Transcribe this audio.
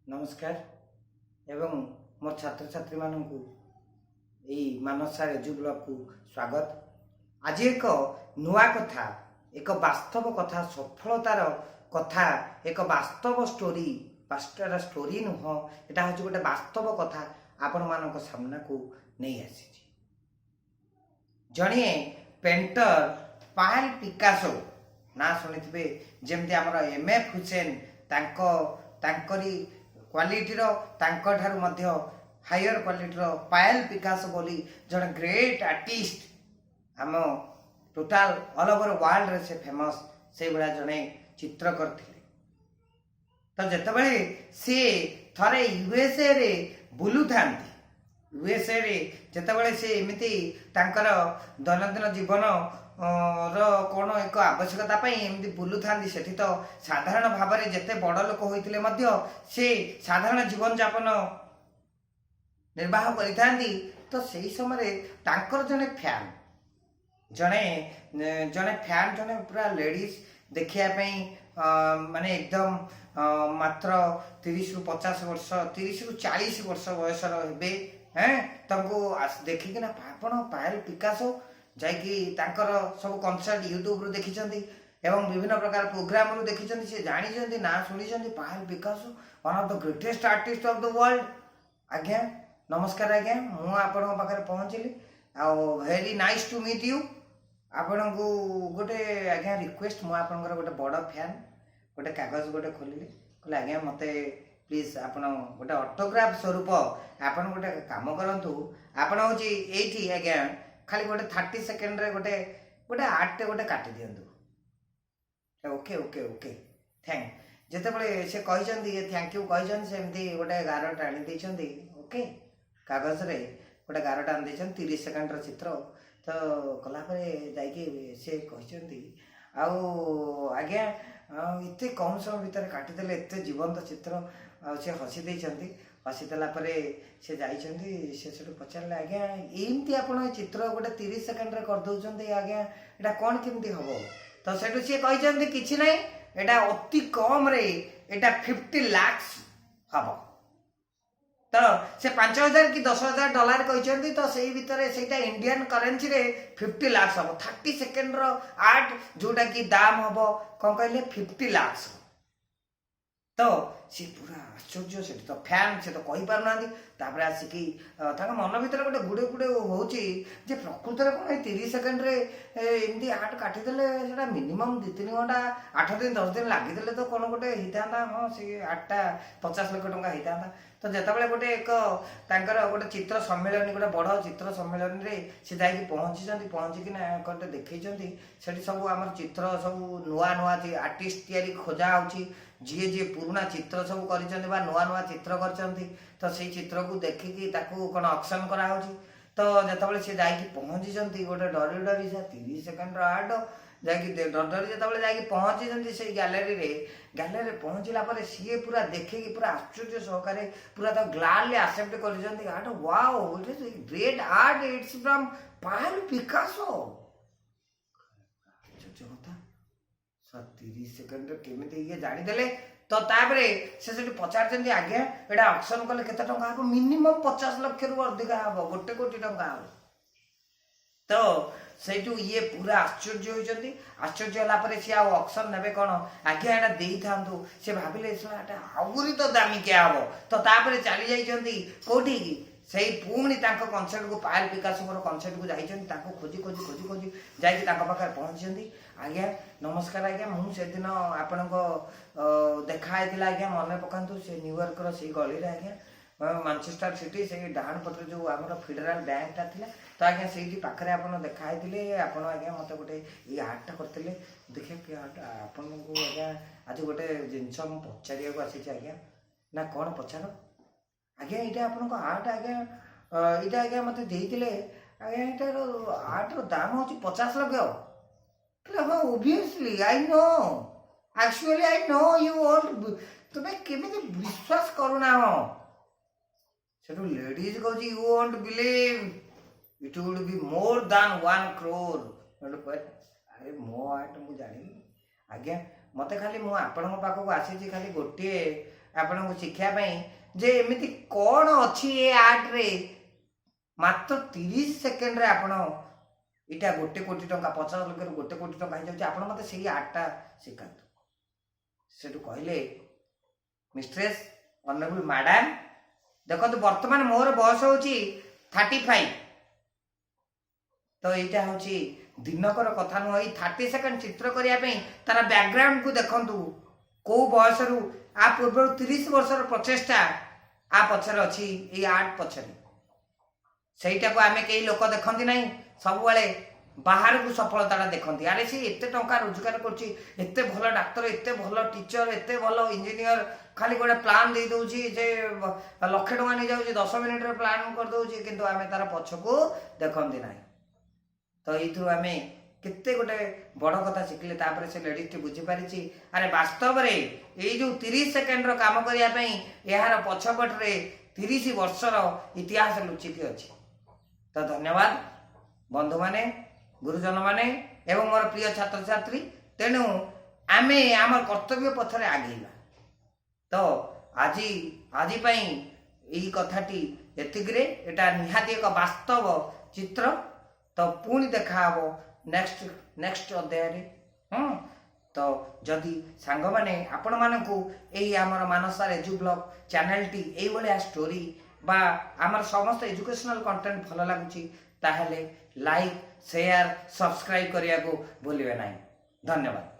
नमस्कार एवं मोर छात्र छात्री मानू मानसा रेजु ब्लॉग को स्वागत। आज एक नुआ कथा, एक वास्तव कथा, सफलतार कथा, एक वास्तव स्टोरी नुह, एटा हूँ गोटे वास्तव कथा आपण मान सामना को नहीं आसी। जड़े पेंटर पायल पिकासो ना शुणी जमती आमर एमएफ हुसैन तांकरी क्वालिटीर तांकठारु मध्य हायर क्वालिटीर पायल पिकासो बोली जड़े ग्रेट आर्टिस्ट आम टोटाल ऑल ओवर वर्ल्ड रे से फेमस से बड़ा जड़े चित्र करथिले। तो जेतेबेले से थरे यूएसए रे बुलु थांती, यूएसए रे जेतेबेले से एमिति तांकर दैनंदिन जीवन कौन एक आवश्यकता एमती बुलू था से तो साधारण भाव में जिते बड़ लोक होते से साधारण जीवन यापन निर्वाह करी। तो सही समय तांकर जने फैन जने फैन जने पूरा लेडीज देखापी माने एकदम मात्र 30 रु 50 वर्ष 30 रु 40 वर्ष बयसर हे देखिकिना आपण पायल पिकासो जाकि सब कनसर्ट यूट्यूब रू देखी एवं विभिन्न प्रकार प्रोग्राम रू देखी से जानी ना शुणी पायल Picasso one of the greatest artist of the world. आज्ञा नमस्कार आज्ञा, मु आपण पाखे पहुँचली आ very nice to meet you. आपण को गोटे आज्ञा रिक्वेस्ट, मु आपनकर गोटे बड़ फैन, गोटे कागज गोटे खोलिले कहले आज्ञा मते प्लीज आपण गोटे ऑटोग्राफ स्वरूप आपण गोटे काम करंतु, आपण होची एठी आज्ञा खाली गोटे 30 सेकेंड रे गोटे गोटे आर्ट गोटे काटी दियंतु। ओके ओके ओके थैंक जेतेबेले से कहचंदी ये थैंक यू कहचंदी सेमती गोटे गारट आनी देचंदी। ओके कागज रे गोटे गारट आनी देचंदी 30 सेकेंड रो चित्र। तो कला परे जाइके से कहचंदी आउ आज्ञा इतने कम समय भितर काटी देले एते जीवंत चित्र से हसी देचंदी। हसी देला परे से जाइछंदी से सेठु पचारले आज्ञा एमती आपण चित्र गोटे 30 सेकेंड रे कर दउछंदी आज्ञा एटा कोन केमती हबो। तो सेठु से कहिछंदी किछि नै एटा अति कम रे एटा 50 लाख हबो। तो से 5000 कि 10,000 डॉलर कहिछंदी। तो सेही भितरे सेटा इंडियन करेंसी रे 50 लाख हबो। 30 सेकेंड रो आर्ट जोटा कि दाम हबो कोन कहले 50 लाख। तो सी पूरा आश्चर्य से तो फैन से तो कही पार ना आसिकी मन भर गोटे गुड़े गुड़े हूँ प्रकृत में कौन 30 सेकेंड रे एमती आर्ट काटिदेले मिनिमम 2-3 घंटा 8 दिन 10 दिन लगिदे तो कौन गोटे होता हाँ से आर्टा 50 लाख टंका होता। तो जितेबाला गोटे एक गोटे चित्र सम्मेलन गोटे बड़ चित्र सम्मेलन रे से जाकि पहुँचिकिना गोटे देखी से सब आम चित्र सब नुआ नुआ आर्टिस्ट या खोजा हो जी पुराना चित्र सब कर नुआ नुआ चित्र कर। तो से चित्र को देखिकी कौन ऑक्शन करा। तो जितेबाला सी जाकि पहुँची गोटे डरी डरी 30 सेकेंड आर्ट जाकि डर डरी जितेबाला जाकि पहुँची से गैलरी पहुँचला सी पूरा देखिकी पूरा आश्चर्य सहकारे पूरा तो ग्लाडली एक्सेप्ट कर art. Wow it is great art, it's from Payal Picasso. आश्चर्य कथा 30 सेकेंड केमिति ये जानीदेले। तो तापरे से पचार आज्ञा एटा ऑक्शन कले केते टंका हम मिनिमम 50 लाख रु अधिक हम 1 कोटी टंका हम। तो सेठू ये पूरा आश्चर्य होइछंती। आश्चर्य होला परे से ऑक्शन नेबे कोन आज्ञा एटा देई थांतु से भाबिले एटा आउरी तो दामी क्या हबो। तो तापरे चली जाइछंती कोठी सही पुणी कनसर्ट को पायल पिकासो कनसर्ट को जाइछंती खोजी खोजी खोजी खोजी जाइए पाखे पहुँची। आज्ञा नमस्कार आज्ञा, मुझे दिन आपण देखाई आज्ञा मन पकातु से न्यूयॉर्क रो से गली आज्ञा मैनचेस्टर सिटी से डाण पटे जो आम फेडराल बैंक टा थिला। तो आज्ञा से पाखे आप देखाई आपड़ आज्ञा मत गोटे ये आर्टा करते देखिए कि आर्ट आपन को आज्ञा आज गोटे जिनस पचार को आसी आज्ञा ना कौन पचार आज्ञा ये आपन आर्ट आज्ञा यहाँ आज्ञा मत देते आज्ञा यार आर्ट दाम हूँ 50 लाख। हाँ obviously I know, actually I know you won't, तुम्हें केमिति विश्वास करूना हो सेठू लेडीज कहूँ you won't believe it would be more than 1 crore। अरे मो आर्ट मुझे जानी आज्ञा मत खाली मु आपण पाखक आसी खाली गोटे आपन को शिक्षा जे एमती कौन अच्छी ये आर्ट रे मात्र 30 सेकेंड रे आपण इटा 1 कोटी टंका 50 लाख रु 1 कोटी टंका हो जाए मत से आर्टटा शिखातु से कहले मिस्ट्रेस ऑनरेबल मैडम देखो वर्तमान मोर बयस हूँ 35 तो यहाँ हूँ दिनकर कथा नुह 30 सेकेंड चित्र करने तार बैकग्राउंड को देखु कौ बयस रु आ पूर्व 30 वर्षर प्रचेषा आ पचर अच्छी ये आर्ट पचर सहीटा को आम कई लोक देखती ना सब बाहर को सफलता देखती अरे सी एत टंका रोजगार करते भल डाक्तर एत भल टीचर एत भल इंजीनियर खाली गोटे प्लान दे दूची जे लक्षे टका नहीं जाऊँ 10 मिनिट प्लान कर दूची किंतु आम तार पछकू देखती ना तो ये आम केते गोटे बड़ कथा शिखले से लेडीज टी बुझीपारी अरे वास्तव में ये जो 30 सेकेंड काम करने यार पछपटे 30 वर्षर इतिहास लुचिकी अच्छी तो धन्यवाद बंधु माने गुरुजन माने एवं मोर प्रिय छात्र छात्री तेणु आम आम कर्तव्य पथरे आगेगा तो आज आज यही कथाटी एतिग्रे एटा निहाती एक वास्तव चित्र तो पुणी देखा नेक्स्ट अध्याय तो जदि सांग माने आपण मानकू एही आमर मानसार एजु ब्लॉग चैनल टी एई भलिया स्टोरी बा आमर समस्त एजुकेशनल कंटेंट भल लागुची ताहले लाइक शेयर सब्सक्राइब करिया को भूलिबे नाही। धन्यवाद।